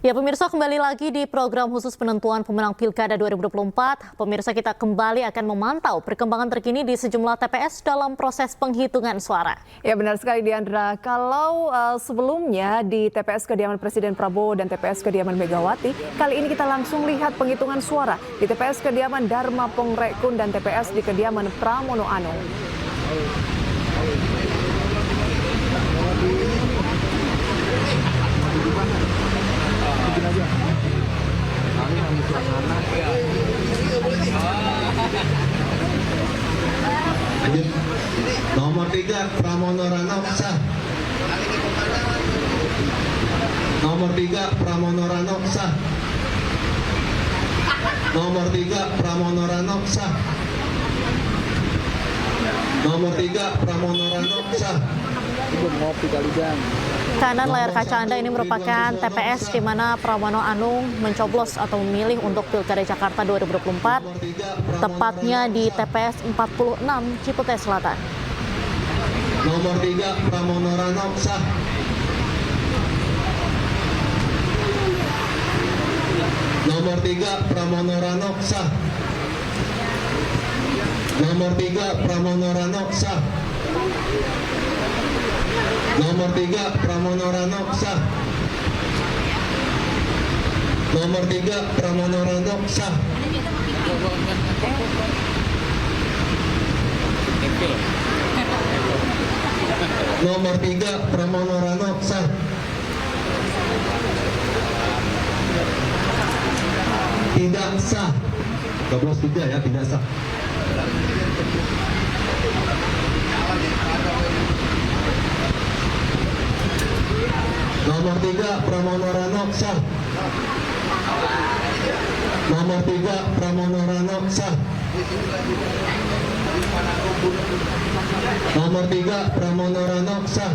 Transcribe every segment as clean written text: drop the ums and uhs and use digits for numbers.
Ya pemirsa, kembali lagi di program khusus penentuan pemenang Pilkada 2024. Pemirsa, kita kembali akan memantau perkembangan terkini di sejumlah TPS dalam proses penghitungan suara. Ya benar sekali Diandra, kalau sebelumnya di TPS kediaman Presiden Prabowo dan TPS kediaman Megawati, kali ini kita langsung lihat penghitungan suara di TPS kediaman Dharma Pongrekun dan TPS di kediaman Pramono Anung. Nomor 3 Pramono Rano sah. Nomor 3 Pramono Rano sah. Nomor 3 Pramono Rano sah. Nomor 3 Pramono Rano sah. Kanan layar kaca Anda ini merupakan TPS di mana Pramono Anung mencoblos atau memilih untuk Pilkada Jakarta 2024, tepatnya di TPS 46 Cipete Selatan. Nomor 3 Pramono Rano sah. Nomor 3 Pramono Rano sah. Nomor 3 Pramono Rano sah. Nomor 3 Pramono Rano sah. Nomor 3 Pramono Rano sah. Nomor 3 Pramono Rano sah. Tidak sah. 12 ya, tidak sah. Nomor 3 Pramono Rano sah. Nomor 3 Pramono Rano sah. Nomor 3 Pramono Rano sah.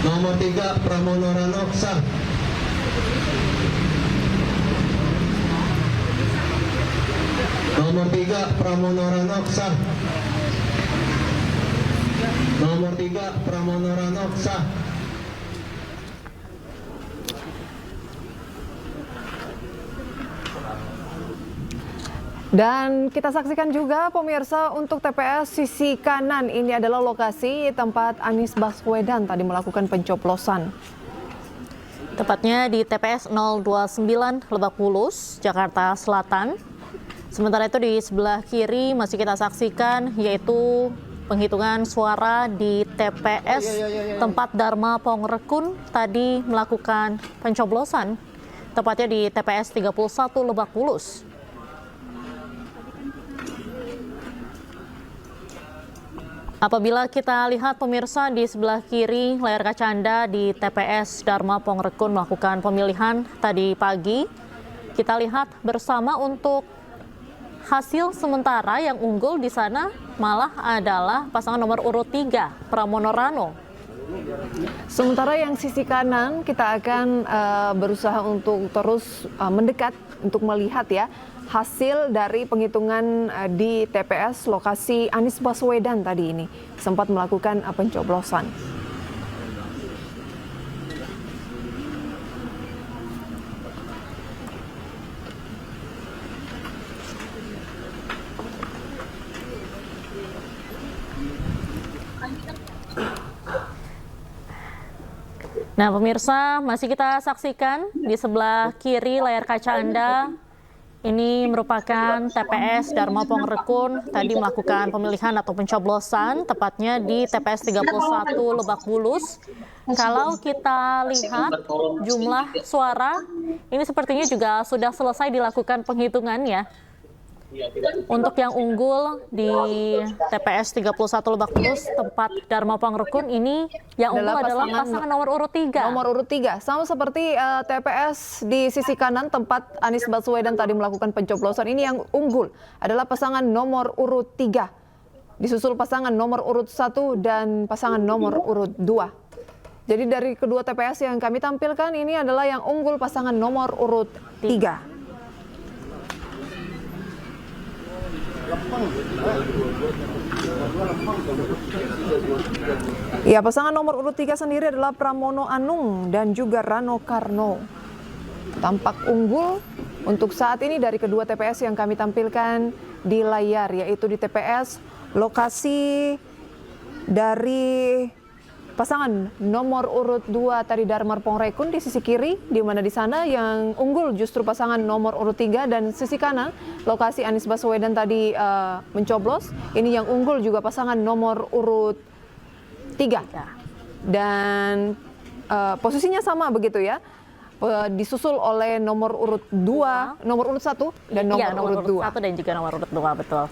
Nomor 3 Pramono Rano sah. Nomor 3 Pramono Rano sah. Nomor 3 Pramono Rano sah. Dan kita saksikan juga pemirsa untuk TPS sisi kanan, ini adalah lokasi tempat Anies Baswedan tadi melakukan pencoblosan. Tepatnya di TPS 029 Lebak Bulus, Jakarta Selatan. Sementara itu di sebelah kiri masih kita saksikan yaitu penghitungan suara di TPS tempat Dharma Pongrekun tadi melakukan pencoblosan, tepatnya di TPS 31 Lebak Bulus. Apabila kita lihat pemirsa di sebelah kiri layar kaca Anda di TPS Dharma Pongrekun melakukan pemilihan tadi pagi, kita lihat bersama untuk hasil sementara yang unggul di sana malah adalah pasangan nomor urut 3 Pramono Rano. Sementara yang sisi kanan kita akan berusaha untuk terus mendekat untuk melihat ya hasil dari penghitungan di TPS lokasi Anies Baswedan tadi ini sempat melakukan pencoblosan. Nah pemirsa, masih kita saksikan di sebelah kiri layar kaca Anda. Ini merupakan TPS Dharma Pongrekun tadi melakukan pemilihan atau pencoblosan, tepatnya di TPS 31 Lebak Bulus. Kalau kita lihat jumlah suara, ini sepertinya juga sudah selesai dilakukan penghitungannya. Untuk yang unggul di TPS 31 Lebak Bulus tempat Dharma Pongrekun ini yang unggul adalah pasangan nomor urut 3. Nomor urut 3, sama seperti TPS di sisi kanan tempat Anies Baswedan tadi melakukan pencoblosan, ini yang unggul adalah pasangan nomor urut 3. Disusul pasangan nomor urut 1 dan pasangan nomor urut 2. Jadi dari kedua TPS yang kami tampilkan ini adalah yang unggul pasangan nomor urut 3. Ya, pasangan nomor urut 3 sendiri adalah Pramono Anung dan juga Rano Karno. Tampak unggul untuk saat ini dari kedua TPS yang kami tampilkan di layar, yaitu di TPS lokasi dari pasangan nomor urut 2 Tari Darmar Pongrekun di sisi kiri, di mana di sana yang unggul justru pasangan nomor urut 3, dan sisi kanan lokasi Anies Baswedan tadi mencoblos. Ini yang unggul juga pasangan nomor urut 3. Dan posisinya sama begitu ya. Disusul oleh nomor urut 2, nomor urut 1 dan nomor urut 2. 1 dan juga nomor urut 2, betul.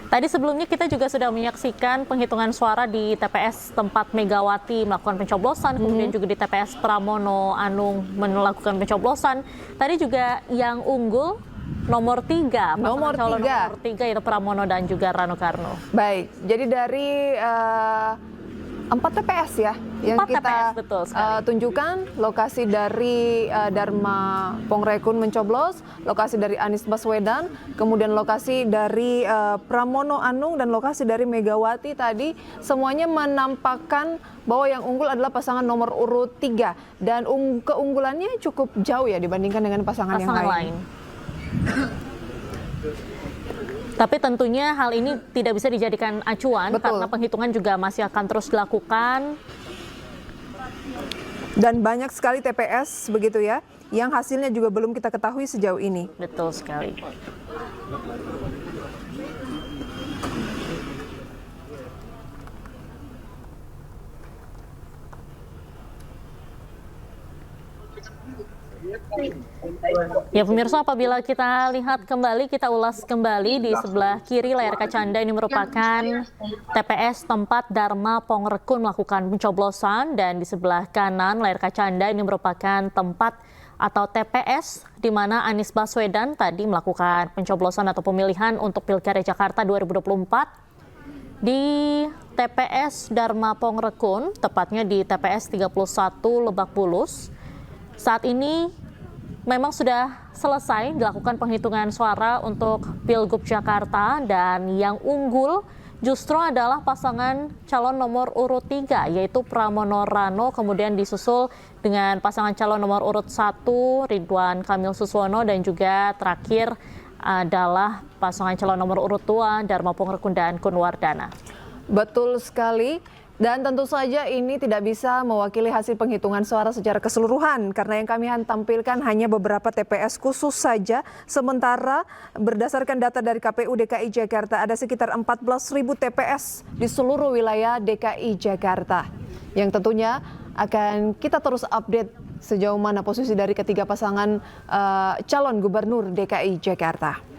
Tadi sebelumnya kita juga sudah menyaksikan penghitungan suara di TPS tempat Megawati melakukan pencoblosan, kemudian juga di TPS Pramono Anung melakukan pencoblosan. Tadi juga yang unggul nomor 3, Nomor 3. Nomor 3 yaitu Pramono dan juga Rano Karno. Baik, jadi dari 4 TPS ya yang 4 kita TPS, betul sekali. tunjukkan lokasi dari Darma Pongrekun mencoblos, lokasi dari Anies Baswedan, kemudian lokasi dari Pramono Anung dan lokasi dari Megawati tadi semuanya menampakkan bahwa yang unggul adalah pasangan nomor urut 3 dan keunggulannya cukup jauh ya dibandingkan dengan pasangan yang lain. Tapi tentunya hal ini tidak bisa dijadikan acuan. Betul. Karena penghitungan juga masih akan terus dilakukan. Dan banyak sekali TPS begitu ya, yang hasilnya juga belum kita ketahui sejauh ini. Betul sekali. Ya pemirsa, apabila kita lihat kembali, kita ulas kembali di sebelah kiri layar kaca Anda, ini merupakan TPS tempat Darma Pongrekun melakukan pencoblosan, dan di sebelah kanan layar kaca Anda ini merupakan tempat atau TPS di mana Anies Baswedan tadi melakukan pencoblosan atau pemilihan untuk Pilkada Jakarta 2024 di TPS Darma Pongrekun, tepatnya di TPS 31 Lebak Bulus. Saat ini memang sudah selesai dilakukan penghitungan suara untuk Pilgub Jakarta, dan yang unggul justru adalah pasangan calon nomor urut 3 yaitu Pramono Rano, kemudian disusul dengan pasangan calon nomor urut 1 Ridwan Kamil Suswono, dan juga terakhir adalah pasangan calon nomor urut 2 Darma Pongrekun dan Kunwardana. Betul sekali. Dan tentu saja ini tidak bisa mewakili hasil penghitungan suara secara keseluruhan karena yang kami tampilkan hanya beberapa TPS khusus saja. Sementara berdasarkan data dari KPU DKI Jakarta ada sekitar 14.000 TPS di seluruh wilayah DKI Jakarta. Yang tentunya akan kita terus update sejauh mana posisi dari ketiga pasangan calon gubernur DKI Jakarta.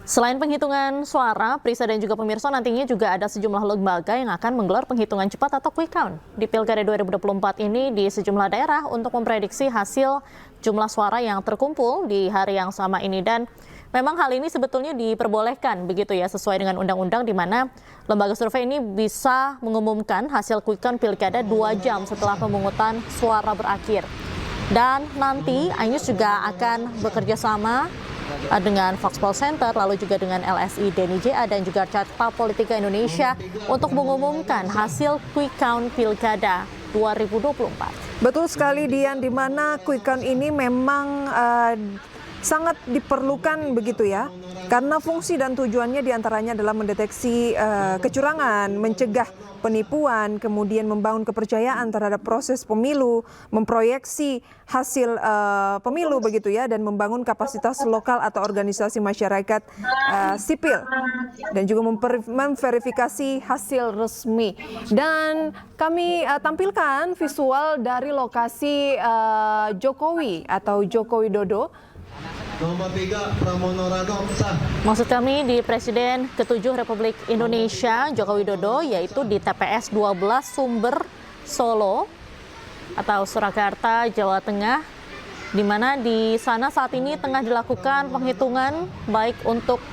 Selain penghitungan suara, Prisa dan juga pemirsa, nantinya juga ada sejumlah lembaga yang akan menggelar penghitungan cepat atau quick count di Pilkada 2024 ini di sejumlah daerah untuk memprediksi hasil jumlah suara yang terkumpul di hari yang sama ini. Dan memang hal ini sebetulnya diperbolehkan begitu ya, sesuai dengan undang-undang, di mana lembaga survei ini bisa mengumumkan hasil quick count Pilkada 2 jam setelah pemungutan suara berakhir. Dan nanti Ainus juga akan bekerja sama dengan Foxpol Center, lalu juga dengan LSI Denny JA dan juga Carta Politika Indonesia untuk mengumumkan hasil quick count Pilkada 2024. Betul sekali, Dian, di mana quick count ini memang sangat diperlukan begitu ya, karena fungsi dan tujuannya diantaranya adalah mendeteksi kecurangan, mencegah penipuan, kemudian membangun kepercayaan terhadap proses pemilu, memproyeksi hasil pemilu begitu ya, dan membangun kapasitas lokal atau organisasi masyarakat sipil, dan juga memverifikasi hasil resmi. Dan kami tampilkan visual dari lokasi Jokowi atau Joko Widodo. Nomor 3 Pramono Rano sah. Maksud kami di Presiden ke-7 Republik Indonesia Joko Widodo, yaitu di TPS 12 Sumber Solo atau Surakarta, Jawa Tengah, di mana di sana saat ini tengah dilakukan penghitungan baik untuk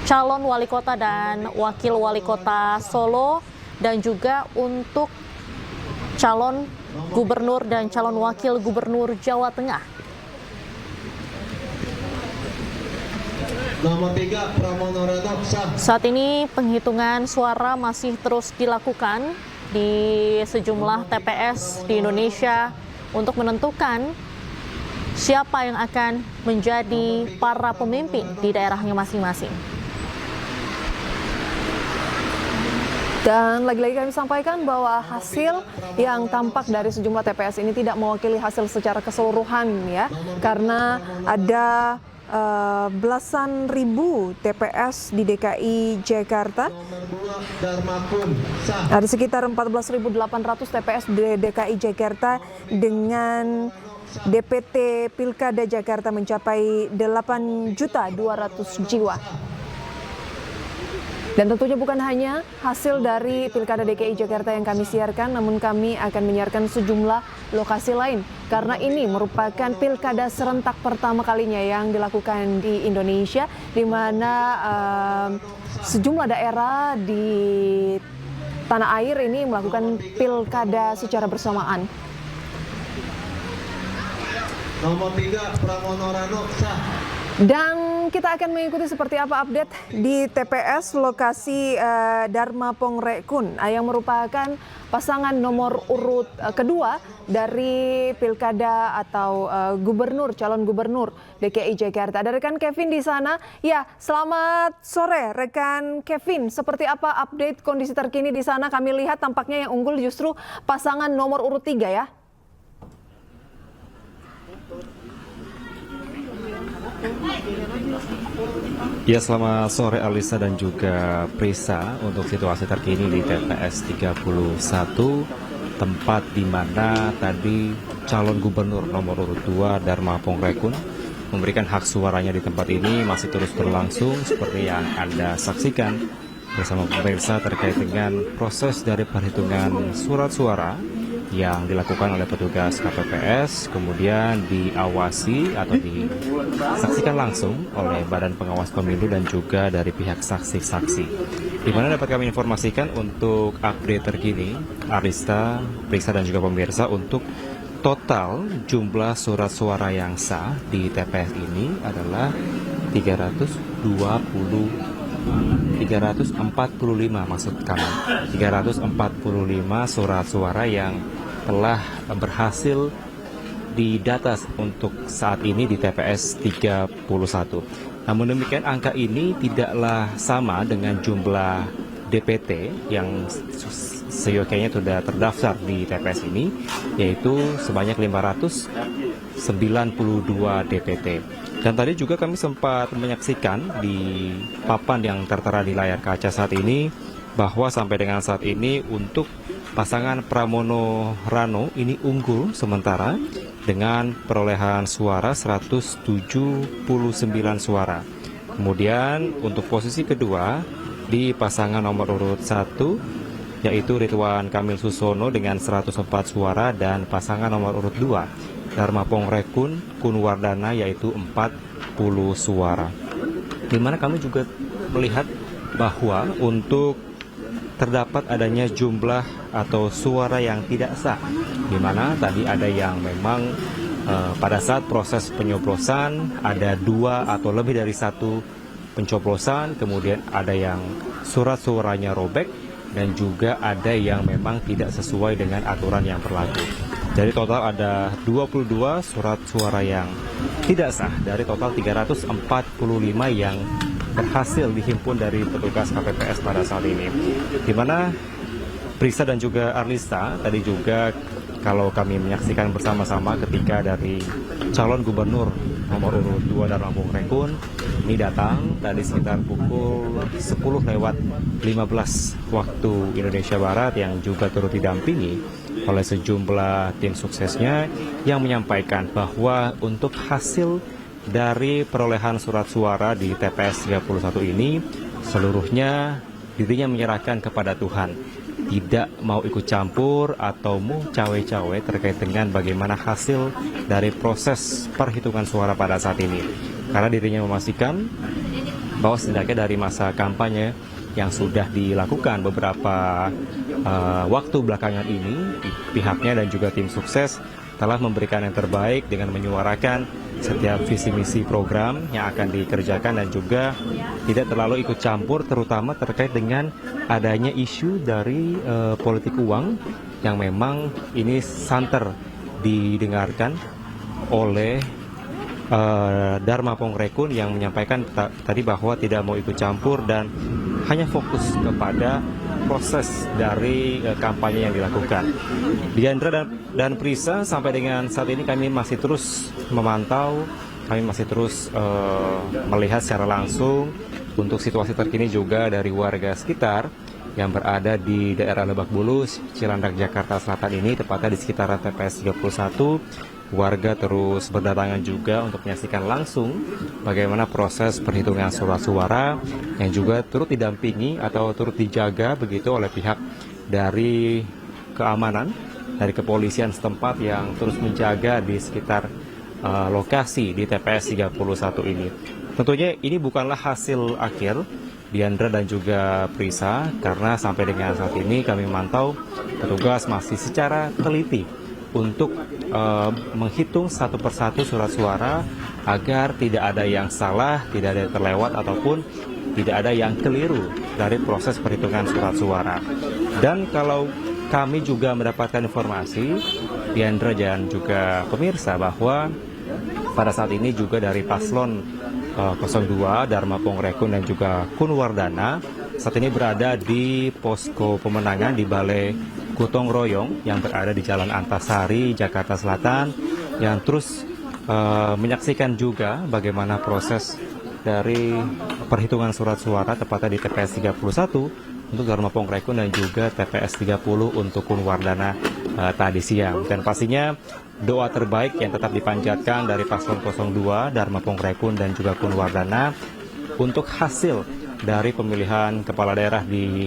calon wali kota dan wakil wali kota Solo, dan juga untuk calon gubernur dan calon wakil gubernur Jawa Tengah. Nomor 3 Pramono Rano sah. Saat ini penghitungan suara masih terus dilakukan di sejumlah TPS di Indonesia untuk menentukan siapa yang akan menjadi para pemimpin di daerahnya masing-masing. Dan lagi-lagi kami sampaikan bahwa hasil yang tampak dari sejumlah TPS ini tidak mewakili hasil secara keseluruhan ya, karena ada belasan ribu TPS di DKI Jakarta. Nomor 2 Darmapun sah. Ada sekitar 14.800 TPS di DKI Jakarta dengan DPT Pilkada Jakarta mencapai 8.200.000 jiwa. Dan tentunya bukan hanya hasil dari Pilkada DKI Jakarta yang kami siarkan, namun kami akan menyiarkan sejumlah lokasi lain. Karena ini merupakan Pilkada serentak pertama kalinya yang dilakukan di Indonesia, di mana sejumlah daerah di tanah air ini melakukan Pilkada secara bersamaan. Nomor 3 Pramono Rano sah. Dan kita akan mengikuti seperti apa update di TPS lokasi Dharma Pongrekun yang merupakan pasangan nomor urut kedua dari Pilkada atau gubernur, calon gubernur DKI Jakarta. Ada rekan Kevin di sana. Ya, selamat sore rekan Kevin. Seperti apa update kondisi terkini di sana? Kami lihat tampaknya yang unggul justru pasangan nomor urut 3 ya. Ya, selamat sore Alisa dan juga Prisa untuk situasi terkini di TPS 31, tempat di mana tadi calon gubernur nomor urut 2 Dharma Pongrekun memberikan hak suaranya di tempat ini masih terus berlangsung seperti yang Anda saksikan bersama pemirsa terkait dengan proses dari perhitungan surat suara yang dilakukan oleh petugas KPPS, kemudian diawasi atau disaksikan langsung oleh Badan Pengawas Pemilu dan juga dari pihak saksi-saksi. Di mana dapat kami informasikan untuk update terkini, Arista, Prisa dan juga pemirsa, untuk total jumlah surat suara yang sah di TPS ini adalah 345 maksud kami, 345 surat suara yang telah berhasil didata untuk saat ini di TPS 31. Namun demikian angka ini tidaklah sama dengan jumlah DPT yang seyogyanya sudah terdaftar di TPS ini, yaitu sebanyak 592 DPT. Dan tadi juga kami sempat menyaksikan di papan yang tertera di layar kaca saat ini bahwa sampai dengan saat ini untuk pasangan Pramono Rano ini unggul sementara dengan perolehan suara 179 suara. Kemudian untuk posisi kedua di pasangan nomor urut 1 yaitu Ridwan Kamil Susono dengan 104 suara dan pasangan nomor urut 2 Dharma Pongrekun Kunwardana yaitu 40 suara. Di mana kami juga melihat bahwa untuk terdapat adanya jumlah atau suara yang tidak sah, di mana tadi ada yang memang pada saat proses penyoblosan ada 2 atau lebih dari 1 pencoblosan, kemudian ada yang surat suaranya robek dan juga ada yang memang tidak sesuai dengan aturan yang berlaku. Jadi total ada 22 surat suara yang tidak sah dari total 345 yang berhasil dihimpun dari petugas KPPS pada saat ini. Di mana Prisa dan juga Arlista tadi juga kalau kami menyaksikan bersama-sama ketika dari calon gubernur nomor urut 2 Dharma Pongrekun ini datang tadi sekitar pukul 10:15 waktu Indonesia Barat, yang juga turut didampingi oleh sejumlah tim suksesnya yang menyampaikan bahwa untuk hasil dari perolehan surat suara di TPS 31 ini seluruhnya dirinya menyerahkan kepada Tuhan, tidak mau ikut campur atau mau cawe-cawe terkait dengan bagaimana hasil dari proses perhitungan suara pada saat ini, karena dirinya memastikan bahwa setidaknya dari masa kampanye yang sudah dilakukan beberapa waktu belakangan ini. Pihaknya dan juga tim sukses telah memberikan yang terbaik dengan menyuarakan setiap visi misi program yang akan dikerjakan dan juga tidak terlalu ikut campur terutama terkait dengan adanya isu dari politik uang yang memang ini santer didengarkan oleh Dharma Pongrekun yang menyampaikan tadi bahwa tidak mau ikut campur dan hanya fokus kepada proses dari kampanye yang dilakukan. Diandra dan Prisa, sampai dengan saat ini kami masih terus memantau, kami masih terus melihat secara langsung untuk situasi terkini juga dari warga sekitar yang berada di daerah Lebak Bulus, Cilandak, Jakarta Selatan ini, tepatnya di sekitaran TPS 31. Warga terus berdatangan juga untuk menyaksikan langsung bagaimana proses perhitungan surat suara yang juga turut didampingi atau turut dijaga begitu oleh pihak dari keamanan, dari kepolisian setempat yang terus menjaga di sekitar lokasi di TPS 31 ini. Tentunya ini bukanlah hasil akhir Diandra dan juga Prisa, karena sampai dengan saat ini kami memantau petugas masih secara teliti untuk menghitung satu persatu surat suara agar tidak ada yang salah, tidak ada yang terlewat ataupun tidak ada yang keliru dari proses perhitungan surat suara. Dan kalau kami juga mendapatkan informasi, Diandra dan juga pemirsa, bahwa pada saat ini juga dari paslon 02 Dharma Pongrekun dan juga Kun Wardana saat ini berada di posko pemenangan di Balai Gotong Royong yang berada di Jalan Antasari, Jakarta Selatan, yang terus menyaksikan juga bagaimana proses dari perhitungan surat suara tepatnya di TPS 31 untuk Dharma Pongrekun dan juga TPS 30 untuk Kun Wardana tadi siang. Dan pastinya doa terbaik yang tetap dipanjatkan dari paslon 02 Dharma Pongrekun dan juga Kun Wardana untuk hasil dari pemilihan kepala daerah di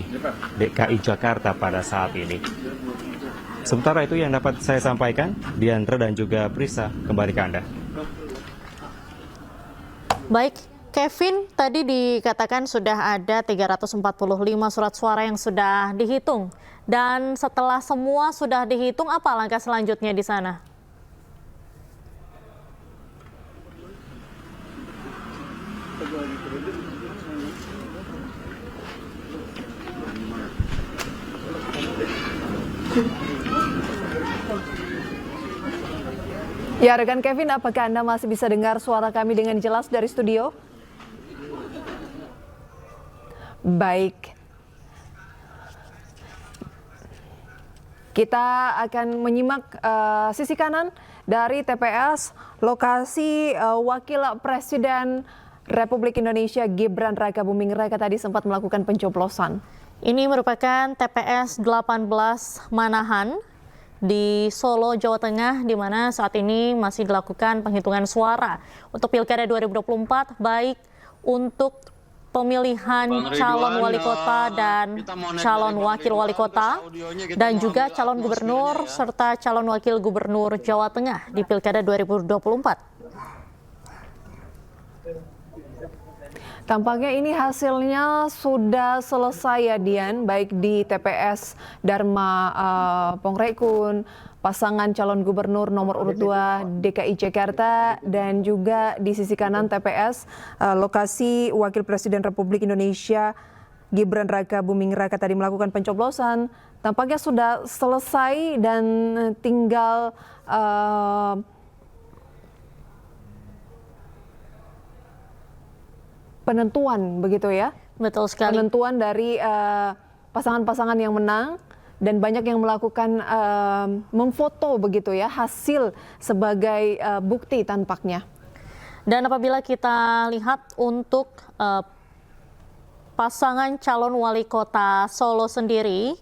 DKI Jakarta pada saat ini. Sementara itu yang dapat saya sampaikan, Diandra dan juga Prisa, kembali ke Anda. Baik, Kevin, tadi dikatakan sudah ada 345 surat suara yang sudah dihitung. Dan setelah semua sudah dihitung, apa langkah selanjutnya di sana? Ya, rekan Kevin, apakah Anda masih bisa dengar suara kami dengan jelas dari studio? Baik. Kita akan menyimak sisi kanan dari TPS, lokasi Wakil Presiden Republik Indonesia Gibran Rakabuming Raka tadi sempat melakukan pencoblosan. Ini merupakan TPS 18 Manahan di Solo, Jawa Tengah, di mana saat ini masih dilakukan penghitungan suara untuk Pilkada 2024, baik untuk pemilihan calon wali kota dan calon wakil wali kota, dan juga calon gubernur serta calon wakil gubernur Jawa Tengah di Pilkada 2024. Tampaknya ini hasilnya sudah selesai ya, Dian, baik di TPS Dharma Pongrekun, pasangan calon gubernur nomor urut 2 DKI Jakarta, dan juga di sisi kanan TPS lokasi Wakil Presiden Republik Indonesia Gibran Rakabuming Raka tadi melakukan pencoblosan. Tampaknya sudah selesai dan tinggal penentuan, begitu ya? Betul sekali. Penentuan dari pasangan-pasangan yang menang, dan banyak yang melakukan memfoto begitu ya hasil sebagai bukti tampaknya. Dan apabila kita lihat untuk pasangan calon wali kota Solo sendiri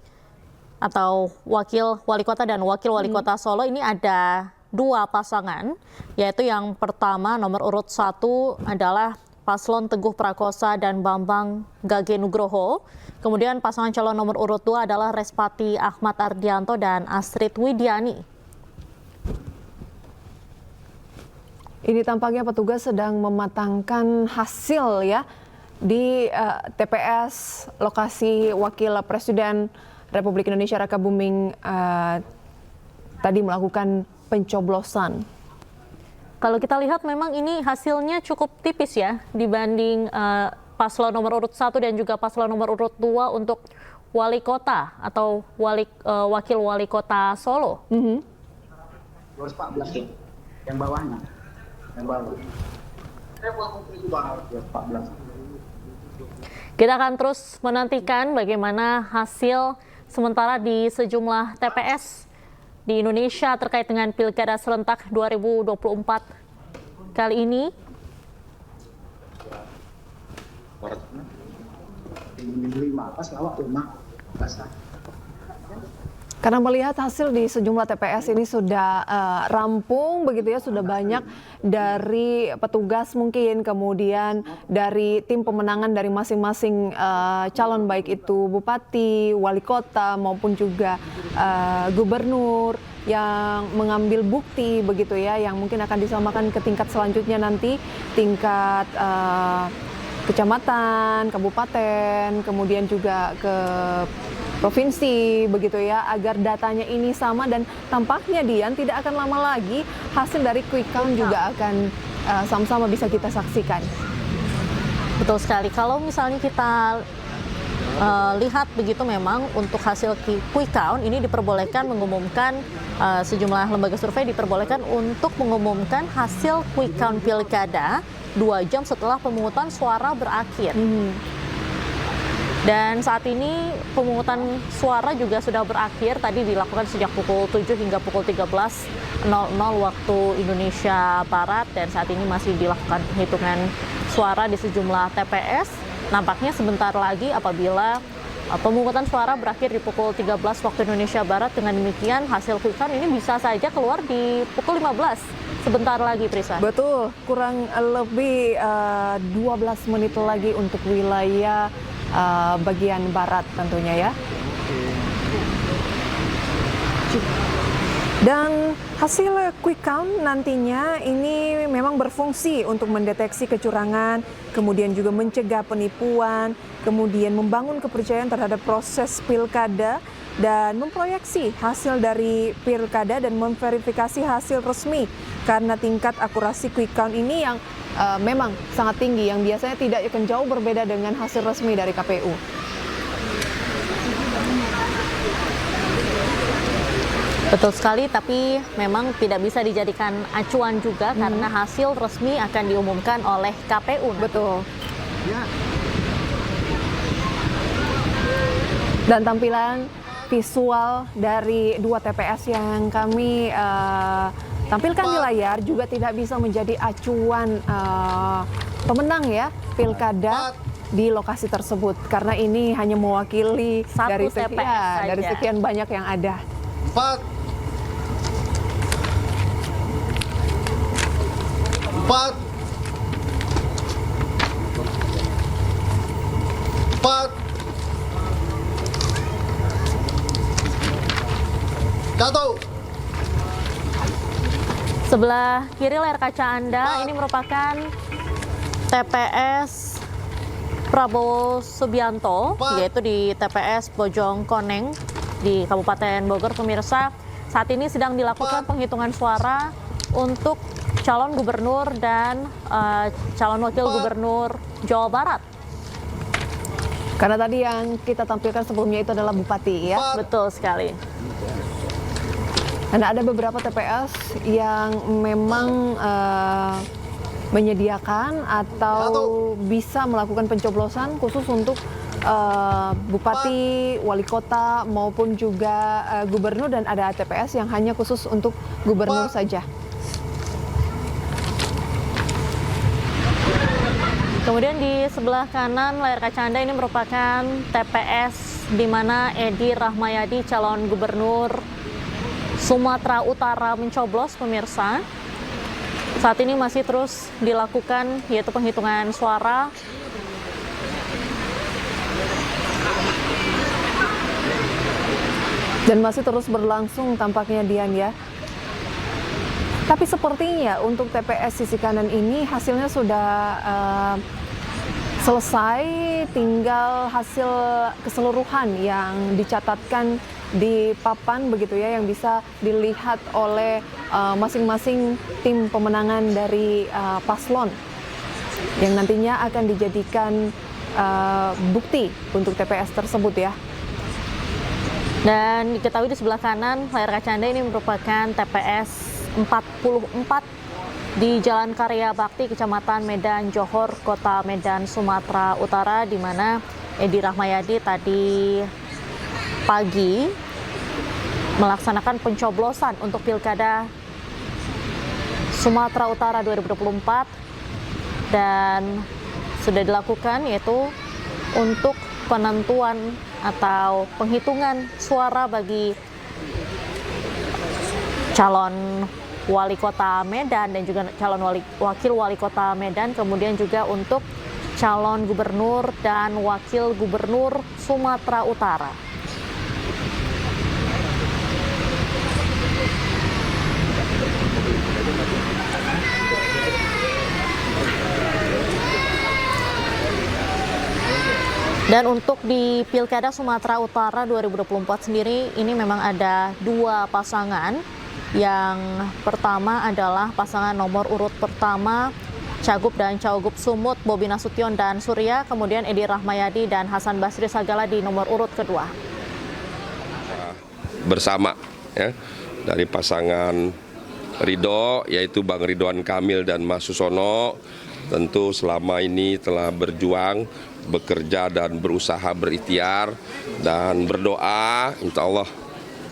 atau wakil wali kota dan wakil wali kota Solo, ini ada dua pasangan, yaitu yang pertama nomor urut 1 adalah Paslon Teguh Prakosa dan Bambang Gage Nugroho. Kemudian pasangan calon nomor urut 2 adalah Respati Ahmad Ardianto dan Astrid Widiani. Ini tampaknya petugas sedang mematangkan hasil ya di TPS lokasi Wakil Presiden Republik Indonesia Raka Buming tadi melakukan pencoblosan. Kalau kita lihat memang ini hasilnya cukup tipis ya dibanding paslon nomor urut 1 dan juga paslon nomor urut 2 untuk wali kota atau wakil wali kota Solo. 214 yang bawahnya. Yang bawah. Kita akan terus menantikan bagaimana hasil sementara di sejumlah TPS di Indonesia terkait dengan Pilkada serentak 2024 kali ini. Karena melihat hasil di sejumlah TPS ini sudah rampung begitu ya, sudah banyak dari petugas mungkin, kemudian dari tim pemenangan dari masing-masing calon, baik itu bupati, wali kota maupun juga gubernur yang mengambil bukti begitu ya, yang mungkin akan disamakan ke tingkat selanjutnya nanti, tingkat kecamatan, kabupaten, kemudian juga ke provinsi begitu ya, agar datanya ini sama dan tampaknya Dian tidak akan lama lagi hasil dari quick count juga akan sama-sama bisa kita saksikan. Betul sekali. Kalau misalnya kita lihat begitu, memang untuk hasil quick count ini diperbolehkan mengumumkan, sejumlah lembaga survei diperbolehkan untuk mengumumkan hasil quick count pilkada 2 jam setelah pemungutan suara berakhir. Dan saat ini pemungutan suara juga sudah berakhir, tadi dilakukan sejak pukul 7 hingga pukul 13.00 waktu Indonesia Barat, dan saat ini masih dilakukan penghitungan suara di sejumlah TPS. Nampaknya sebentar lagi apabila pemungutan suara berakhir di pukul 13 waktu Indonesia Barat, dengan demikian hasil quick count ini bisa saja keluar di pukul 15 sebentar lagi, Prisa. Betul, kurang lebih 12 menit lagi untuk wilayah bagian barat tentunya ya. Dan hasil quick count nantinya ini memang berfungsi untuk mendeteksi kecurangan, kemudian juga mencegah penipuan, kemudian membangun kepercayaan terhadap proses pilkada, dan memproyeksi hasil dari pilkada dan memverifikasi hasil resmi, karena tingkat akurasi quick count ini yang memang sangat tinggi, yang biasanya tidak akan jauh berbeda dengan hasil resmi dari KPU. Betul sekali, tapi memang tidak bisa dijadikan acuan juga karena hasil resmi akan diumumkan oleh KPU. Betul. Dan tampilan visual dari 2 TPS yang kami tampilkan di layar juga tidak bisa menjadi acuan pemenang ya pilkada di lokasi tersebut, karena ini hanya mewakili Satu TPS dari sekian banyak yang ada. 4 Satu. Sebelah kiri layar kaca Anda ini merupakan TPS Prabowo Subianto, yaitu di TPS Bojongkoneng di Kabupaten Bogor. Pemirsa, saat ini sedang dilakukan penghitungan suara untuk calon gubernur dan calon wakil gubernur Jawa Barat. Karena tadi yang kita tampilkan sebelumnya itu adalah bupati ya. Betul sekali. Dan ada beberapa TPS yang memang menyediakan atau bisa melakukan pencoblosan khusus untuk bupati, wali kota maupun juga gubernur, dan ada TPS yang hanya khusus untuk gubernur saja. Kemudian di sebelah kanan layar kaca Anda ini merupakan TPS di mana Edi Rahmayadi, calon gubernur Sumatera Utara, mencoblos, pemirsa. Saat ini masih terus dilakukan yaitu penghitungan suara. Dan masih terus berlangsung tampaknya, Dian ya. Tapi sepertinya untuk TPS sisi kanan ini hasilnya sudah selesai, tinggal hasil keseluruhan yang dicatatkan di papan begitu ya, yang bisa dilihat oleh masing-masing tim pemenangan dari paslon yang nantinya akan dijadikan bukti untuk TPS tersebut ya. Dan diketahui di sebelah kanan layar kaca Anda ini merupakan TPS 44 di Jalan Karya Bakti, Kecamatan Medan Johor, Kota Medan, Sumatera Utara, di mana Edi Rahmayadi tadi pagi melaksanakan pencoblosan untuk Pilkada Sumatera Utara 2024 dan sudah dilakukan, yaitu untuk penentuan atau penghitungan suara bagi calon wali kota Medan dan juga calon wakil wali kota Medan, kemudian juga untuk calon gubernur dan wakil gubernur Sumatera Utara. Dan untuk di Pilkada Sumatera Utara 2024 sendiri, ini memang ada dua pasangan. Yang pertama adalah pasangan nomor urut pertama, Cagup dan Cawagup Sumut, Bobi Nasution dan Surya, kemudian Edi Rahmayadi dan Hasan Basri Sagala di nomor urut kedua. Bersama ya, dari pasangan Ridho, yaitu Bang Ridwan Kamil dan Mas Susono, tentu selama ini telah berjuang, bekerja dan berusaha berikhtiar dan berdoa, insya Allah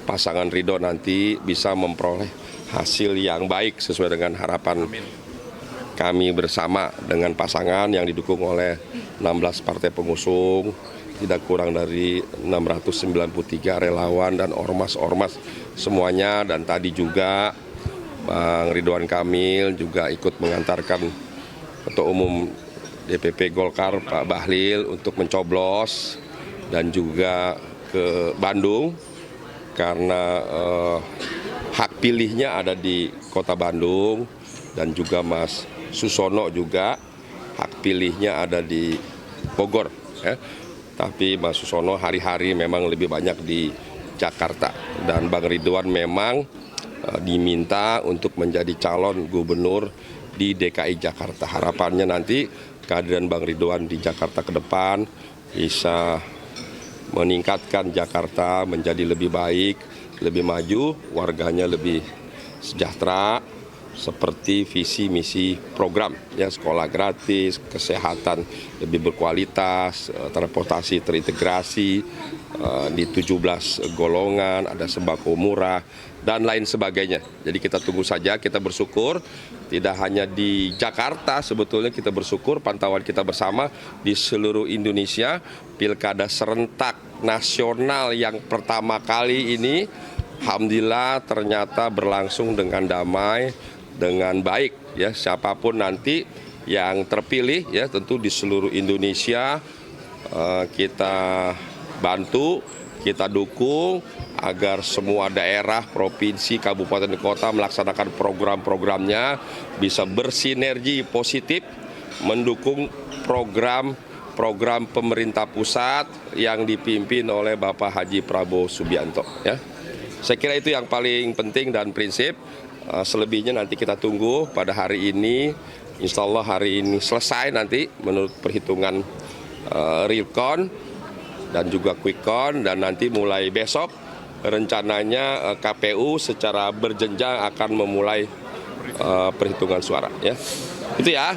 pasangan Ridho nanti bisa memperoleh hasil yang baik sesuai dengan harapan kami bersama dengan pasangan yang didukung oleh 16 partai pengusung, tidak kurang dari 693 relawan dan ormas-ormas semuanya. Dan tadi juga Bang Ridwan Kamil juga ikut mengantarkan Ketua Umum DPP Golkar Pak Bahlil untuk mencoblos dan juga ke Bandung karena hak pilihnya ada di Kota Bandung, dan juga Mas Susono juga hak pilihnya ada di Bogor ya. Tapi Mas Susono hari-hari memang lebih banyak di Jakarta, dan Bang Ridwan memang diminta untuk menjadi calon gubernur di DKI Jakarta. Harapannya nanti kehadiran Bang Ridwan di Jakarta ke depan bisa meningkatkan Jakarta menjadi lebih baik, lebih maju, warganya lebih sejahtera, seperti visi misi program ya, sekolah gratis, kesehatan lebih berkualitas, transportasi terintegrasi di 17 golongan, ada sembako murah dan lain sebagainya. Jadi kita tunggu saja, kita bersyukur tidak hanya di Jakarta, sebetulnya kita bersyukur pantauan kita bersama di seluruh Indonesia, pilkada serentak nasional yang pertama kali ini alhamdulillah ternyata berlangsung dengan damai, dengan baik ya. Siapapun nanti yang terpilih ya, tentu di seluruh Indonesia kita bantu, kita dukung agar semua daerah, provinsi, kabupaten, kota melaksanakan program-programnya bisa bersinergi positif mendukung program pemerintah pusat yang dipimpin oleh Bapak Haji Prabowo Subianto ya. Saya kira itu yang paling penting dan prinsip. Selebihnya nanti kita tunggu pada hari ini. Insya Allah hari ini selesai nanti menurut perhitungan real count dan juga quick count, dan nanti mulai besok rencananya KPU secara berjenjang akan memulai perhitungan suara ya. Itu ya.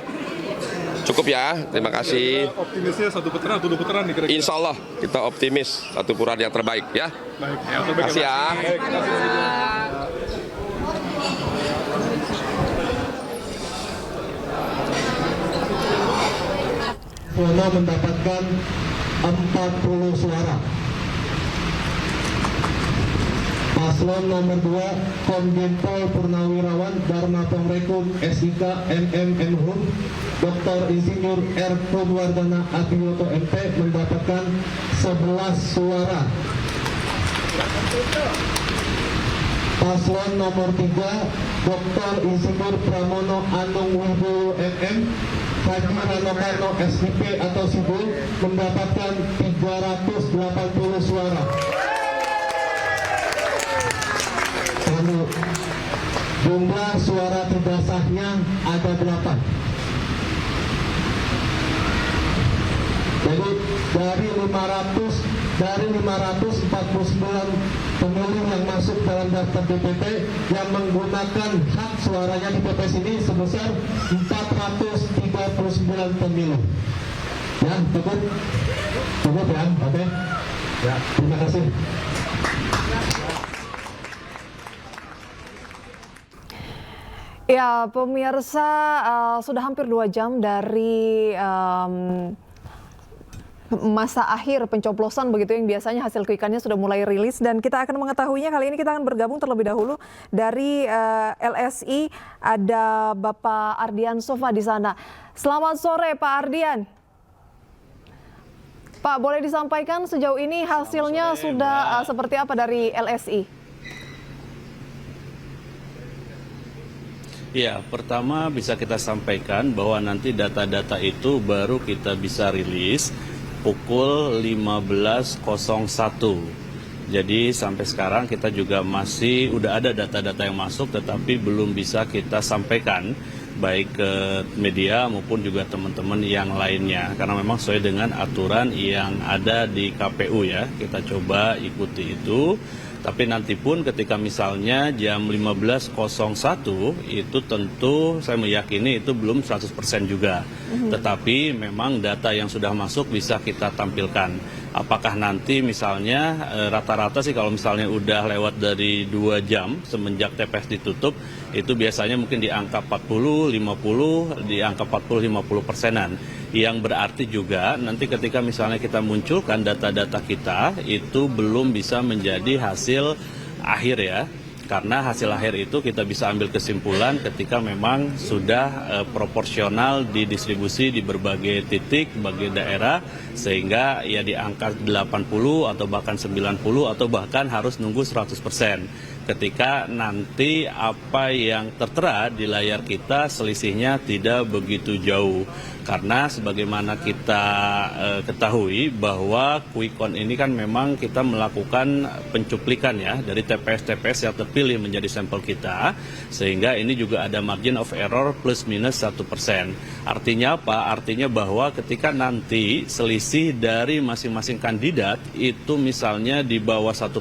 Cukup ya, terima kasih. Optimisnya satu putaran atau dua putaran nih kira-kira? Insya Allah kita optimis satu putaran yang terbaik ya. Baik, yang terbaik. Terima kasih ya. Susono mendapatkan 40 suara. Paslon nomor 2, Komjen Pol Purnawirawan Dharma Pongrekum SIK MM Menhub Dr. Insinyur R. Purwardana Akiwoto MP mendapatkan 11 suara. Paslon nomor 3, Dr. Insinyur Pramono Anung Wibowo MM bagi Rano SPP atau Sibul mendapatkan 380 suara. Lalu jumlah suara tidak sahnya ada 8. Jadi dari 549 pemilih yang masuk dalam daftar DPP yang menggunakan hak suaranya di TPS ini sebesar 439 pemilih. Ya, cukup ya, oke. Ya, terima kasih. Ya, pemirsa, sudah hampir 2 jam dari masa akhir pencoblosan begitu yang biasanya hasil quick-count-nya sudah mulai rilis, dan kita akan mengetahuinya. Kali ini kita akan bergabung terlebih dahulu dari LSI, ada Bapak Ardian Sofa di sana. Selamat sore Pak Ardian. Pak, boleh disampaikan sejauh ini hasilnya sudah seperti apa dari LSI? Ya, pertama bisa kita sampaikan bahwa nanti data-data itu baru kita bisa rilis pukul 15.01. Jadi sampai sekarang kita juga masih udah ada data-data yang masuk, tetapi belum bisa kita sampaikan baik ke media maupun juga teman-teman yang lainnya, karena memang sesuai dengan aturan yang ada di KPU ya. Kita coba ikuti itu. Tapi nanti pun ketika misalnya jam 15.01 itu tentu saya meyakini itu belum 100% juga. Tetapi memang data yang sudah masuk bisa kita tampilkan. Apakah nanti misalnya rata-rata sih kalau misalnya udah lewat dari 2 jam semenjak TPS ditutup, itu biasanya mungkin di angka 40, 50, di angka 40-50%-an. Yang berarti juga nanti ketika misalnya kita munculkan data-data kita, itu belum bisa menjadi hasil akhir ya. Karena hasil akhir itu kita bisa ambil kesimpulan ketika memang sudah proporsional didistribusi di berbagai titik, berbagai daerah, sehingga ya di angka 80 atau bahkan 90 atau bahkan harus nunggu 100%. Ketika nanti apa yang tertera di layar kita selisihnya tidak begitu jauh. Karena sebagaimana kita ketahui bahwa quick-count ini kan memang kita melakukan pencuplikan ya dari TPS-TPS yang terpilih menjadi sampel kita, sehingga ini juga ada margin of error plus minus 1%. Artinya apa? Artinya bahwa ketika nanti selisih dari masing-masing kandidat itu misalnya di bawah 1%,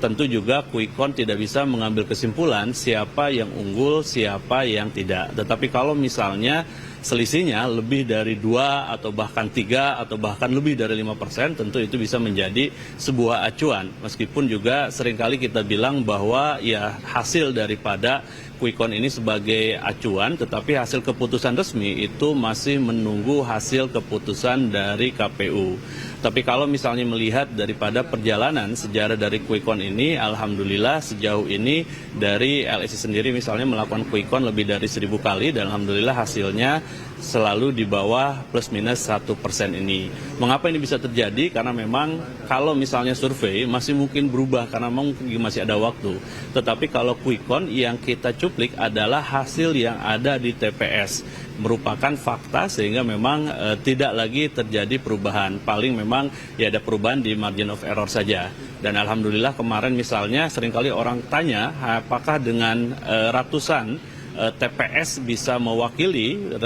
tentu juga quick-count tidak bisa mengambil kesimpulan siapa yang unggul, siapa yang tidak. Tetapi kalau misalnya selisihnya lebih dari 2 atau bahkan 3 atau bahkan lebih dari 5%, tentu itu bisa menjadi sebuah acuan. Meskipun juga seringkali kita bilang bahwa ya hasil daripada quick-count ini sebagai acuan, tetapi hasil keputusan resmi itu masih menunggu hasil keputusan dari KPU. Tapi kalau misalnya melihat daripada perjalanan sejarah dari quick-count ini, alhamdulillah sejauh ini dari LSI sendiri misalnya melakukan quick-count lebih dari 1000 kali, dan alhamdulillah hasilnya selalu di bawah plus minus 1% ini. Mengapa ini bisa terjadi? Karena memang kalau misalnya survei masih mungkin berubah karena mungkin masih ada waktu. Tetapi kalau quick-count yang kita cuplik adalah hasil yang ada di TPS, merupakan fakta, sehingga memang tidak lagi terjadi perubahan. Paling memang ya ada perubahan di margin of error saja. Dan alhamdulillah kemarin misalnya seringkali orang tanya apakah dengan ratusan TPS bisa mewakili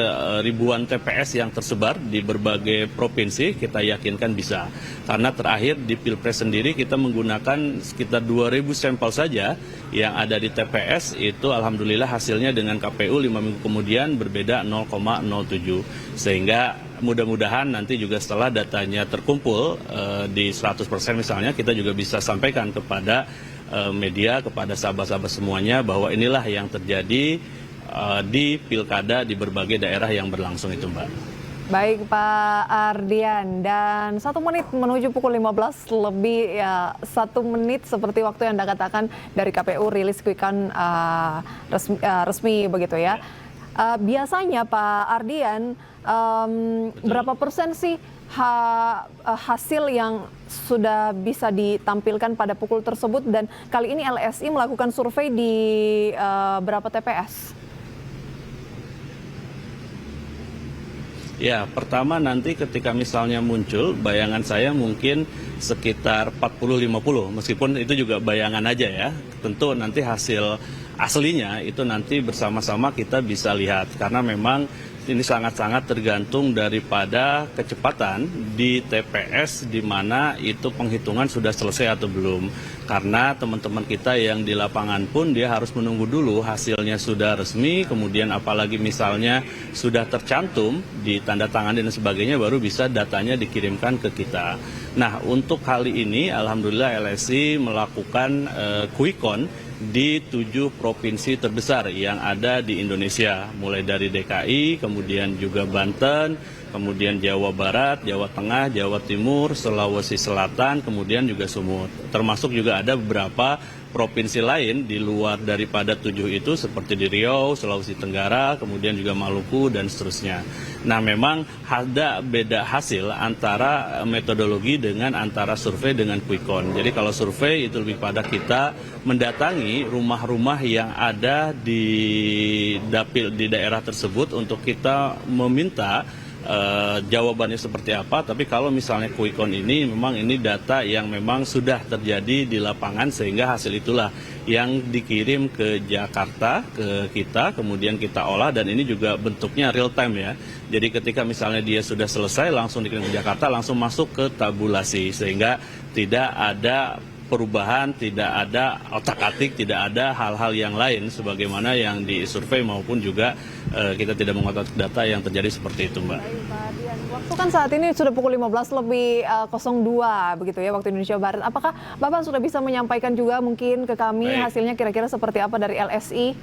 ribuan TPS yang tersebar di berbagai provinsi. Kita yakinkan bisa. Karena terakhir di Pilpres sendiri kita menggunakan sekitar 2.000 sampel saja yang ada di TPS, itu alhamdulillah hasilnya dengan KPU 5 minggu kemudian berbeda 0,07. Sehingga mudah-mudahan nanti juga setelah datanya terkumpul di 100% misalnya, kita juga bisa sampaikan kepada media, kepada sahabat-sahabat semuanya bahwa inilah yang terjadi di pilkada di berbagai daerah yang berlangsung itu, Mbak. Baik Pak Ardian, dan 1 menit menuju pukul 15 lebih ya, 1 menit seperti waktu yang Anda katakan dari KPU rilis quick-count resmi begitu ya. Biasanya Pak Ardian, berapa persen sih hasil yang sudah bisa ditampilkan pada pukul tersebut, dan kali ini LSI melakukan survei di berapa TPS? Ya, pertama nanti ketika misalnya muncul, bayangan saya mungkin sekitar 40-50, meskipun itu juga bayangan aja ya. Tentu nanti hasil aslinya itu nanti bersama-sama kita bisa lihat, karena memang ini sangat-sangat tergantung daripada kecepatan di TPS di mana itu penghitungan sudah selesai atau belum. Karena teman-teman kita yang di lapangan pun dia harus menunggu dulu hasilnya sudah resmi, kemudian apalagi misalnya sudah tercantum di tanda tangan dan sebagainya, baru bisa datanya dikirimkan ke kita. Nah, untuk kali ini alhamdulillah LSI melakukan quick count di 7 provinsi terbesar yang ada di Indonesia, mulai dari DKI, kemudian juga Banten, kemudian Jawa Barat, Jawa Tengah, Jawa Timur, Sulawesi Selatan, kemudian juga Sumut. Termasuk juga ada beberapa provinsi lain di luar daripada 7 itu seperti di Riau, Sulawesi Tenggara, kemudian juga Maluku dan seterusnya. Nah, memang ada beda hasil antara metodologi dengan antara survei dengan quick count. Jadi kalau survei itu lebih pada kita mendatangi rumah-rumah yang ada di dapil di daerah tersebut untuk kita meminta jawabannya seperti apa. Tapi kalau misalnya quick count ini memang ini data yang memang sudah terjadi di lapangan, sehingga hasil itulah yang dikirim ke Jakarta ke kita, kemudian kita olah, dan ini juga bentuknya real time ya. Jadi ketika misalnya dia sudah selesai langsung dikirim ke Jakarta, langsung masuk ke tabulasi, sehingga tidak ada perubahan, tidak ada otak-atik, tidak ada hal-hal yang lain sebagaimana yang di survei maupun juga kita tidak mengotak data yang terjadi seperti itu, Mbak. Baik, Pak Dian. Waktu kan saat ini sudah pukul 15:02 begitu ya, waktu Indonesia Barat. Apakah Bapak sudah bisa menyampaikan juga mungkin ke kami hasilnya kira-kira seperti apa dari LSI?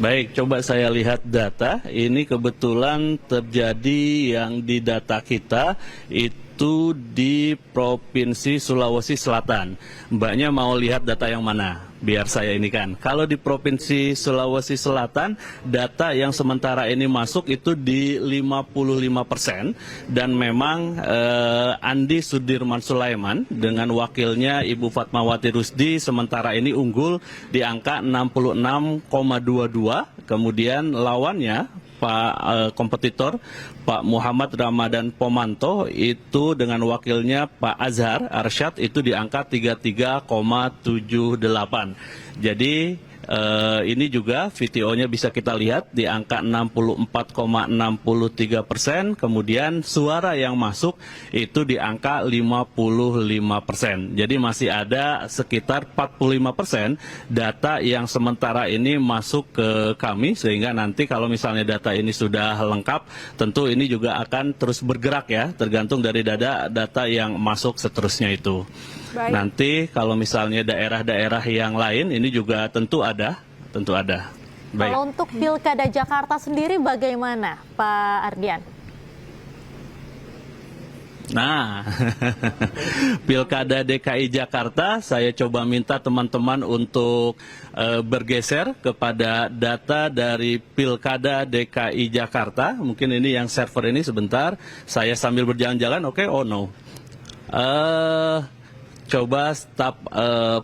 Baik, coba saya lihat data. Ini kebetulan terjadi yang di data kita itu di Provinsi Sulawesi Selatan. Mbaknya mau lihat data yang mana? Biar saya ini kan. Kalau di Provinsi Sulawesi Selatan, data yang sementara ini masuk itu di 55%. Dan memang Andi Sudirman Sulaiman dengan wakilnya Ibu Fatmawati Rusdi sementara ini unggul di angka 66,22. Kemudian lawannya kompetitor Pak Muhammad Ramadan Pomanto itu dengan wakilnya Pak Azhar Arsyad itu di angka 33,78. Jadi ini juga VTO-nya bisa kita lihat di angka 64,63%, kemudian suara yang masuk itu di angka 55%. Jadi masih ada sekitar 45% data yang sementara ini masuk ke kami, sehingga nanti kalau misalnya data ini sudah lengkap, tentu ini juga akan terus bergerak ya, tergantung dari data yang masuk seterusnya itu. Baik. Nanti kalau misalnya daerah-daerah yang lain ini juga tentu ada. Baik. Kalau untuk Pilkada Jakarta sendiri bagaimana, Pak Ardian? Nah, Pilkada DKI Jakarta, saya coba minta teman-teman untuk bergeser kepada data dari Pilkada DKI Jakarta. Mungkin ini yang server ini sebentar, saya sambil berjalan-jalan, oke, oh no. Coba staf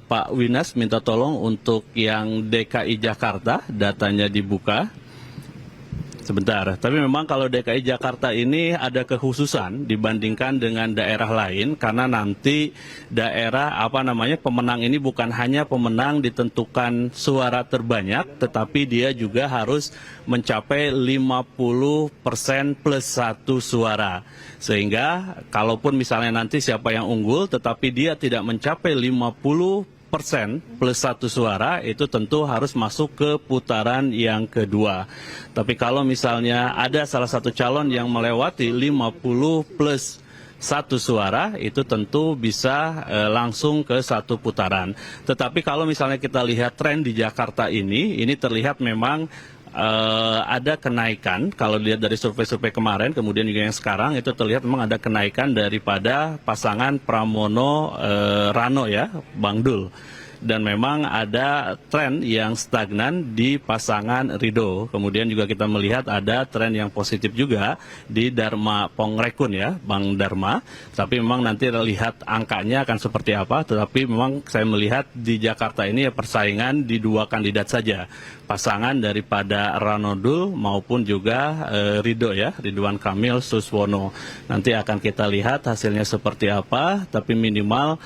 Pak Winas minta tolong untuk yang DKI Jakarta, datanya dibuka. Sebentar, tapi memang kalau DKI Jakarta ini ada kekhususan dibandingkan dengan daerah lain, karena nanti daerah pemenang ini bukan hanya pemenang ditentukan suara terbanyak, tetapi dia juga harus mencapai 50% plus 1 suara. Sehingga kalaupun misalnya nanti siapa yang unggul tetapi dia tidak mencapai 50% plus 1 suara, itu tentu harus masuk ke putaran yang kedua. Tapi kalau misalnya ada salah satu calon yang melewati 50 plus 1 suara, itu tentu bisa langsung ke 1 putaran. Tetapi kalau misalnya kita lihat tren di Jakarta ini terlihat memang ada kenaikan. Kalau dilihat dari survei-survei kemarin, kemudian juga yang sekarang, itu terlihat memang ada kenaikan daripada pasangan Pramono Rano ya, Bang Dul. dan memang ada tren yang stagnan di pasangan Ridho. Kemudian juga kita melihat ada tren yang positif juga di Dharma Pongrekun ya, Bang Dharma. Tapi memang nanti lihat angkanya akan seperti apa, tetapi memang saya melihat di Jakarta ini ya persaingan di dua kandidat saja. Pasangan daripada Ranodul maupun juga Ridho ya, Ridwan Kamil Suswono. Nanti akan kita lihat hasilnya seperti apa, tapi minimal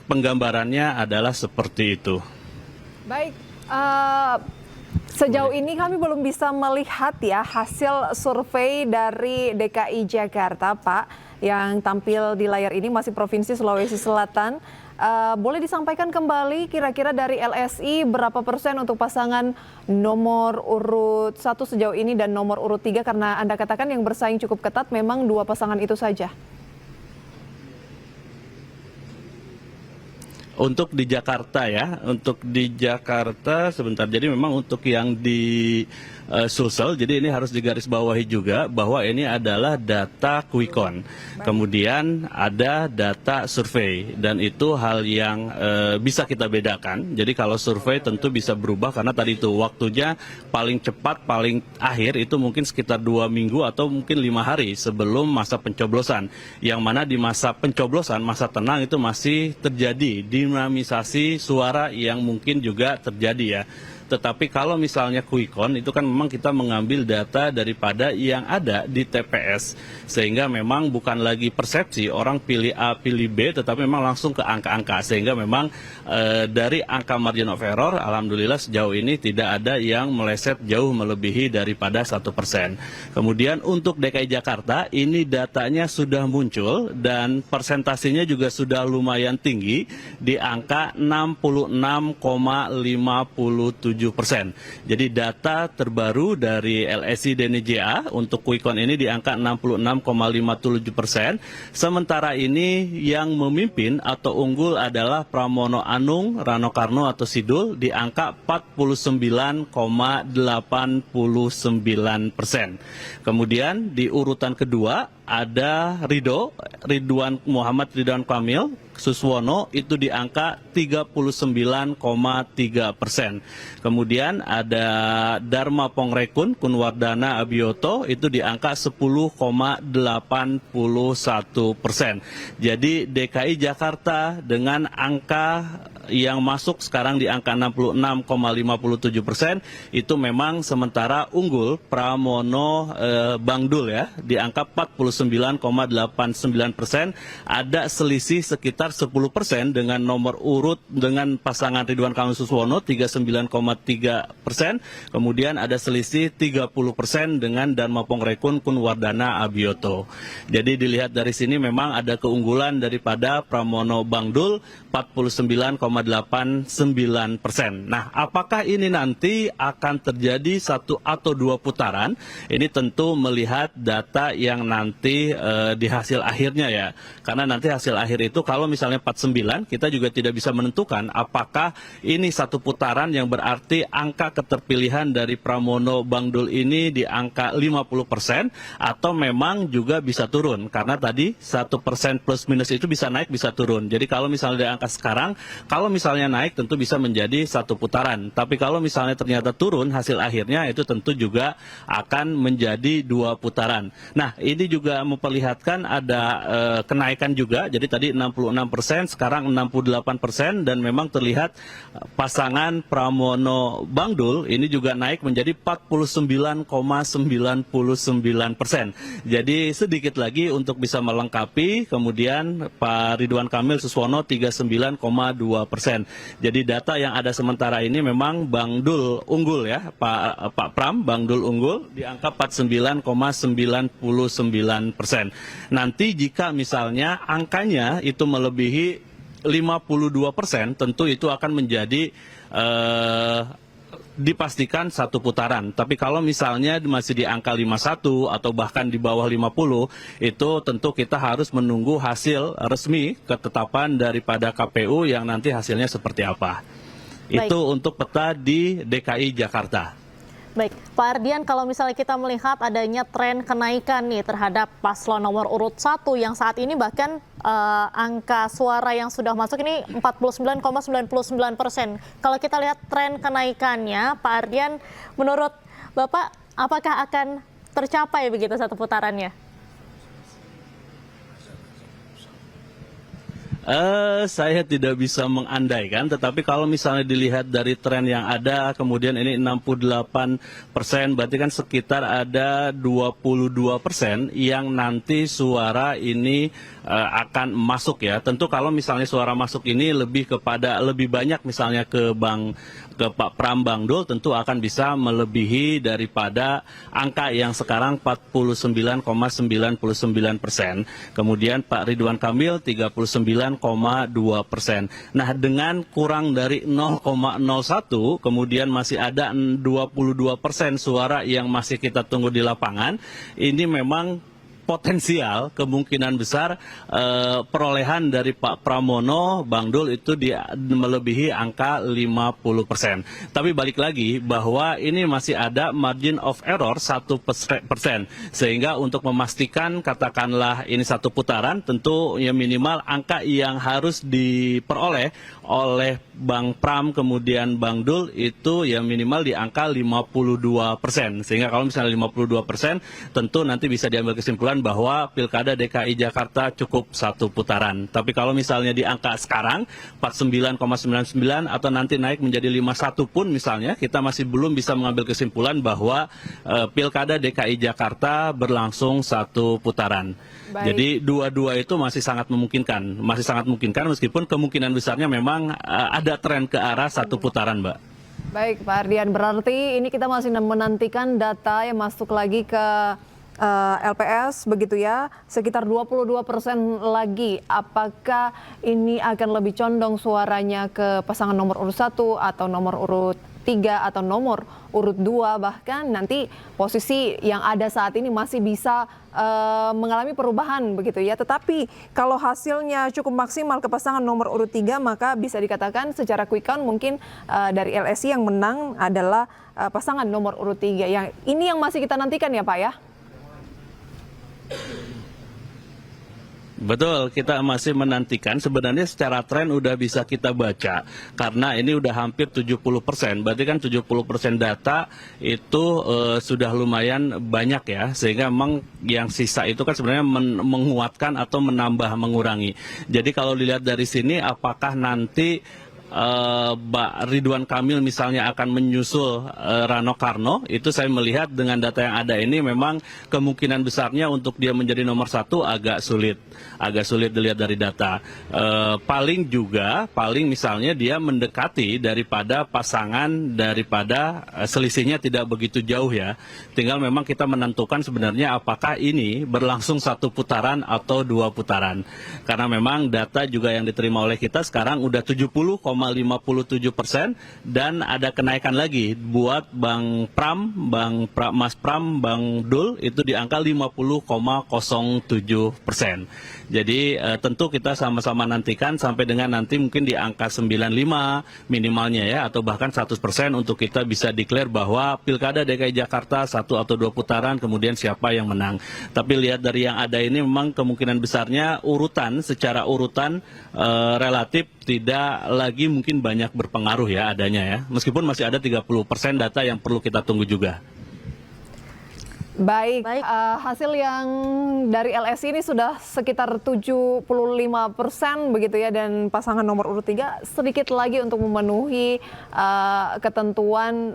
penggambarannya adalah seperti itu. Baik, sejauh ini kami belum bisa melihat ya hasil survei dari DKI Jakarta, Pak, yang tampil di layar ini masih Provinsi Sulawesi Selatan. Boleh disampaikan kembali kira-kira dari LSI berapa persen untuk pasangan nomor urut 1 sejauh ini dan nomor urut 3, karena Anda katakan yang bersaing cukup ketat memang dua pasangan itu saja. Untuk di Jakarta ya, untuk di Jakarta sebentar. Jadi memang untuk yang di Sulsel, jadi ini harus digarisbawahi juga bahwa ini adalah data quick count. Kemudian ada data survei dan itu hal yang bisa kita bedakan. Jadi kalau survei tentu bisa berubah karena tadi itu waktunya paling cepat, paling akhir itu mungkin sekitar 2 minggu atau mungkin 5 hari sebelum masa pencoblosan. Yang mana di masa pencoblosan, masa tenang itu masih terjadi dinamisasi suara yang mungkin juga terjadi ya. Tetapi kalau misalnya quick count itu kan memang kita mengambil data daripada yang ada di TPS. Sehingga memang bukan lagi persepsi orang pilih A, pilih B, tetapi memang langsung ke angka-angka. Sehingga memang dari angka margin of error, alhamdulillah sejauh ini tidak ada yang meleset jauh melebihi daripada 1%. Kemudian untuk DKI Jakarta, ini datanya sudah muncul dan persentasenya juga sudah lumayan tinggi di angka 66,57%. Jadi data terbaru dari LSI DNJA untuk quick count ini di angka 66,57%. Sementara ini yang memimpin atau unggul adalah Pramono Anung, Rano Karno atau Sidul di angka 49,89%. Kemudian di urutan kedua ada Ridwan Kamil Suswono itu di angka 39,3%. Kemudian ada Dharma Pongrekun Kunwardana Abioto itu di angka 10,81%. Jadi DKI Jakarta dengan angka yang masuk sekarang di angka 66,57% itu memang sementara unggul Pramono Bangdul ya di angka 49,89%. Ada selisih sekitar 10% dengan nomor urut dengan pasangan Ridwan Kamil Suswono 39,3%. Kemudian ada selisih 30% dengan Dharma Pongrekun Kunwardana Abioto. Jadi dilihat dari sini memang ada keunggulan daripada Pramono Bangdul 49,89%. Nah, apakah ini nanti akan terjadi 1 atau 2 putaran? Ini tentu melihat data yang nanti di hasil akhirnya ya. Karena nanti hasil akhir itu kalau misalnya 49, kita juga tidak bisa menentukan apakah ini 1 putaran yang berarti angka keterpilihan dari Pramono Bangdul ini di angka 50% atau memang juga bisa turun. Karena tadi 1% plus minus itu bisa naik bisa turun. Jadi kalau misalnya di angka sekarang, kalau misalnya naik tentu bisa menjadi 1 putaran. Tapi kalau misalnya ternyata turun hasil akhirnya itu tentu juga akan menjadi 2 putaran. Nah, ini juga memperlihatkan ada kenaikan juga. Jadi tadi 66%, sekarang 68% dan memang terlihat pasangan Pramono Bangdul ini juga naik menjadi 49,99%. Jadi sedikit lagi untuk bisa melengkapi. Kemudian Pak Ridwan Kamil Suswono 39,2%. Jadi data yang ada sementara ini memang Bangdul unggul ya, Pak Pram Bangdul unggul di angka 49,99%. Nanti jika misalnya angkanya itu melebihi 52%, tentu itu akan menjadi dipastikan 1 putaran. Tapi kalau misalnya masih di angka 51 atau bahkan di bawah 50, itu tentu kita harus menunggu hasil resmi ketetapan daripada KPU yang nanti hasilnya seperti apa. Baik. Itu untuk peta di DKI Jakarta. Baik, Pak Ardian, kalau misalnya kita melihat adanya tren kenaikan nih terhadap paslon nomor urut 1 yang saat ini bahkan angka suara yang sudah masuk ini 49,99%. Kalau kita lihat tren kenaikannya, Pak Ardian, menurut Bapak, apakah akan tercapai begitu satu putarannya? Saya tidak bisa mengandaikan, tetapi kalau misalnya dilihat dari tren yang ada, kemudian ini 68%, berarti kan sekitar ada 22% yang nanti suara ini akan masuk ya. Tentu kalau misalnya suara masuk ini lebih banyak misalnya ke Pak Pram Bang Dul, tentu akan bisa melebihi daripada angka yang sekarang 49,99%. Kemudian Pak Ridwan Kamil 39,2%. Nah, dengan kurang dari 0,01, kemudian masih ada 22% suara yang masih kita tunggu di lapangan. Ini memang potensial kemungkinan besar perolehan dari Pak Pramono Bang Dul itu melebihi angka 50%. Tapi balik lagi bahwa ini masih ada margin of error 1%. Sehingga untuk memastikan katakanlah ini satu putaran, tentu ya minimal angka yang harus diperoleh oleh Bang Pram kemudian Bang Dul itu ya minimal di angka 52%. Sehingga kalau misalnya 52%, tentu nanti bisa diambil kesimpulan bahwa Pilkada DKI Jakarta cukup satu putaran. Tapi kalau misalnya di angka sekarang 49,99 atau nanti naik menjadi 51 pun misalnya, kita masih belum bisa mengambil kesimpulan bahwa Pilkada DKI Jakarta berlangsung satu putaran. Baik. Jadi dua-dua itu masih sangat memungkinkan meskipun kemungkinan besarnya memang ada tren ke arah satu putaran, Mbak. Baik, Pak Ardian, berarti ini kita masih menantikan data yang masuk lagi ke LPS begitu ya, sekitar 22% lagi. Apakah ini akan lebih condong suaranya ke pasangan nomor urut 1 atau nomor urut 3 atau nomor urut 2, bahkan nanti posisi yang ada saat ini masih bisa mengalami perubahan begitu ya. Tetapi kalau hasilnya cukup maksimal ke pasangan nomor urut 3, maka bisa dikatakan secara quick count mungkin dari LSI yang menang adalah pasangan nomor urut 3. Yang ini yang masih kita nantikan ya, Pak ya. Betul, kita masih menantikan. Sebenarnya secara tren udah bisa kita baca karena ini udah hampir 70%. Berarti kan 70% data itu sudah lumayan banyak ya. Sehingga memang yang sisa itu kan sebenarnya menguatkan atau menambah mengurangi. Jadi kalau dilihat dari sini apakah nanti Pak Ridwan Kamil misalnya akan menyusul Rano Karno, itu saya melihat dengan data yang ada ini memang kemungkinan besarnya untuk dia menjadi nomor 1 agak sulit dilihat dari data. Paling misalnya dia mendekati daripada pasangan daripada selisihnya tidak begitu jauh ya. Tinggal memang kita menentukan sebenarnya apakah ini berlangsung satu putaran atau 2 putaran. Karena memang data juga yang diterima oleh kita sekarang udah 70,57% dan ada kenaikan lagi buat Mas Pram, Bang Dul itu di angka 50,07%. Jadi tentu kita sama-sama nantikan sampai dengan nanti mungkin di angka 95 minimalnya ya, atau bahkan 100% untuk kita bisa declare bahwa Pilkada DKI Jakarta 1 atau 2 putaran kemudian siapa yang menang. Tapi lihat dari yang ada ini memang kemungkinan besarnya secara urutan relatif tidak lagi mungkin banyak berpengaruh ya adanya ya. Meskipun masih ada 30% data yang perlu kita tunggu juga. Baik. Hasil yang dari LSI ini sudah sekitar 75% begitu ya, dan pasangan nomor urut 3 sedikit lagi untuk memenuhi ketentuan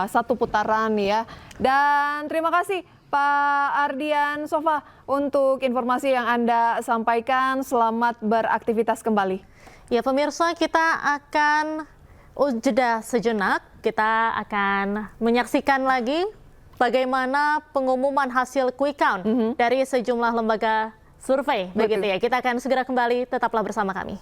satu putaran ya. Dan terima kasih Pak Ardian Sofa untuk informasi yang Anda sampaikan. Selamat beraktivitas kembali. Ya pemirsa, kita akan jeda sejenak. Kita akan menyaksikan lagi bagaimana pengumuman hasil quick count dari sejumlah lembaga survei. Begitu ya. Kita akan segera kembali, tetaplah bersama kami.